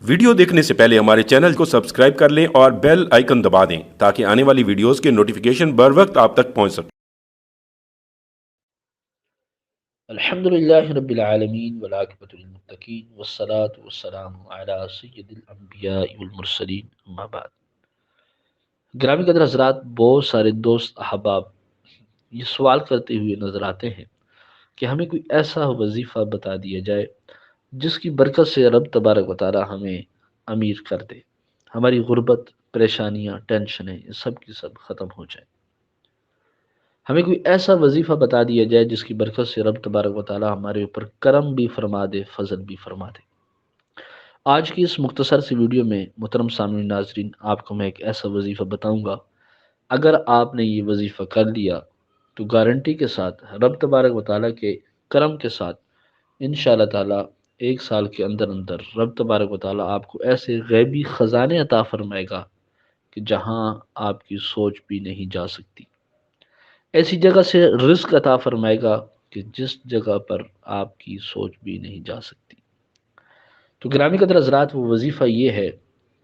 Video دیکھنے سے پہلے ہمارے چینل کو سبسکرائب کر لیں اور بیل آئیکن دبا دیں تاکہ آنے والی ویڈیوز کے نوٹیفیکیشن بر وقت آپ تک پہنچ سکیں۔ الحمد للہ رب العالمین والعاقبۃ للمتقین والصلاة والسلام علی سید الانبیاء والمرسلین اما بعد۔ گرامی قدر حضرات، بہت سارے دوست احباب یہ سوال کرتے ہوئے نظر آتے ہیں کہ ہمیں کوئی ایسا وظیفہ بتا دیا جائے جس کی برکت سے رب تبارک و تعالی ہمیں امیر کر دے، ہماری غربت، پریشانیاں، ٹینشنیں یہ سب کی سب ختم ہو جائیں۔ ہمیں کوئی ایسا وظیفہ بتا دیا جائے جس کی برکت سے رب تبارک و تعالی ہمارے اوپر کرم بھی فرما دے، فضل بھی فرما دے۔ آج کی اس مختصر سی ویڈیو میں محترم سامعین ناظرین، آپ کو میں ایک ایسا وظیفہ بتاؤں گا، اگر آپ نے یہ وظیفہ کر لیا تو گارنٹی کے ساتھ رب تبارک و تعالی کے کرم کے ساتھ انشاءاللہ تعالی 1 سال کے اندر اندر رب تبارک و تعالی آپ کو ایسے غیبی خزانے عطا فرمائے گا کہ جہاں آپ کی سوچ بھی نہیں جا سکتی، ایسی جگہ سے رزق عطا فرمائے گا کہ جس جگہ پر آپ کی سوچ بھی نہیں جا سکتی۔ تو گرامی قدر حضرات، وہ وظیفہ یہ ہے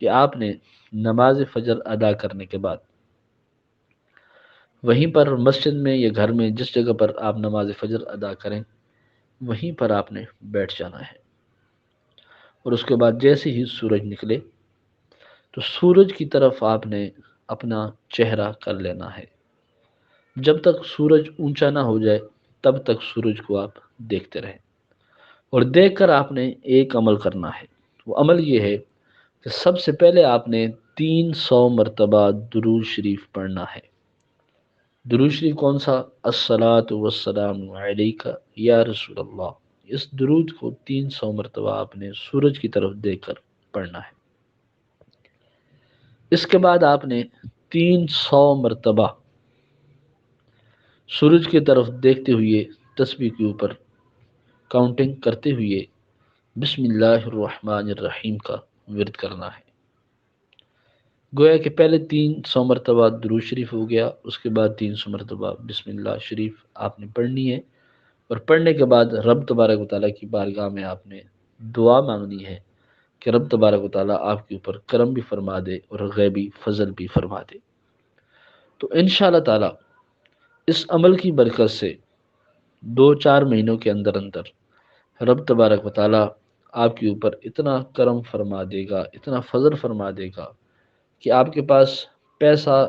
کہ آپ نے نماز فجر ادا کرنے کے بعد وہیں پر مسجد میں یا گھر میں جس جگہ پر آپ نماز فجر ادا کریں وہیں پر آپ نے بیٹھ جانا ہے، اور اس کے بعد جیسے ہی سورج نکلے تو سورج کی طرف آپ نے اپنا چہرہ کر لینا ہے۔ جب تک سورج اونچا نہ ہو جائے تب تک سورج کو آپ دیکھتے رہیں، اور دیکھ کر آپ نے ایک عمل کرنا ہے۔ وہ عمل یہ ہے کہ سب سے پہلے آپ نے 300 مرتبہ درود شریف پڑھنا ہے۔ درود شریف کون سا؟ الصلاۃ والسلام علیک یا رسول اللہ۔ اس درود کو 300 مرتبہ آپ نے سورج کی طرف دیکھ کر پڑھنا ہے۔ اس کے بعد آپ نے 300 مرتبہ سورج کی طرف دیکھتے ہوئے تسبیح کے اوپر کاؤنٹنگ کرتے ہوئے بسم اللہ الرحمن الرحیم کا ورد کرنا ہے۔ گویا کہ پہلے 300 مرتبہ درود شریف ہو گیا، اس کے بعد 300 مرتبہ بسم اللہ شریف آپ نے پڑھنی ہے، اور پڑھنے کے بعد رب تبارک و تعالیٰ کی بارگاہ میں آپ نے دعا مانگنی ہے کہ رب تبارک و تعالیٰ آپ کے اوپر کرم بھی فرما دے اور غیبی فضل بھی فرما دے۔ تو انشاءاللہ تعالیٰ اس عمل کی برکت سے 2-4 مہینوں کے اندر اندر رب تبارک و تعالیٰ آپ کے اوپر اتنا کرم فرما دے گا، اتنا فضل فرما دے گا کہ آپ کے پاس پیسہ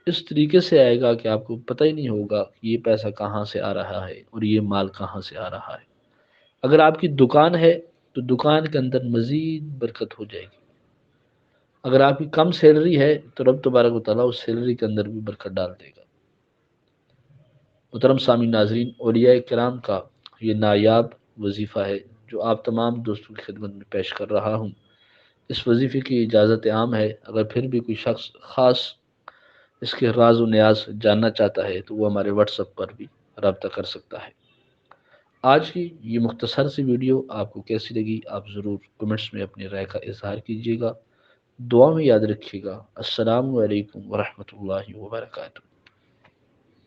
اس طریقے سے آئے گا کہ آپ کو پتہ ہی نہیں ہوگا کہ یہ پیسہ کہاں سے آ رہا ہے اور یہ مال کہاں سے آ رہا ہے۔ اگر آپ کی دکان ہے تو دکان کے اندر مزید برکت ہو جائے گی۔ اگر آپ کی کم سیلری ہے تو رب تبارک و تعالیٰ اس سیلری کے اندر بھی برکت ڈال دے گا۔ محترم سامعین ناظرین، اولیاء کرام کا یہ نایاب وظیفہ ہے جو آپ تمام دوستوں کی خدمت میں پیش کر رہا ہوں۔ اس وظیفے کی اجازت عام ہے، اگر پھر بھی کوئی شخص خاص اس کے راز و نیاز جاننا چاہتا ہے تو وہ ہمارے واٹس ایپ پر بھی رابطہ کر سکتا ہے۔ آج کی یہ مختصر سی ویڈیو آپ کو کیسی لگی، آپ ضرور کمنٹس میں اپنی رائے کا اظہار کیجیے گا۔ دعا میں یاد رکھیے گا۔ السلام علیکم ورحمۃ اللہ وبرکاتہ۔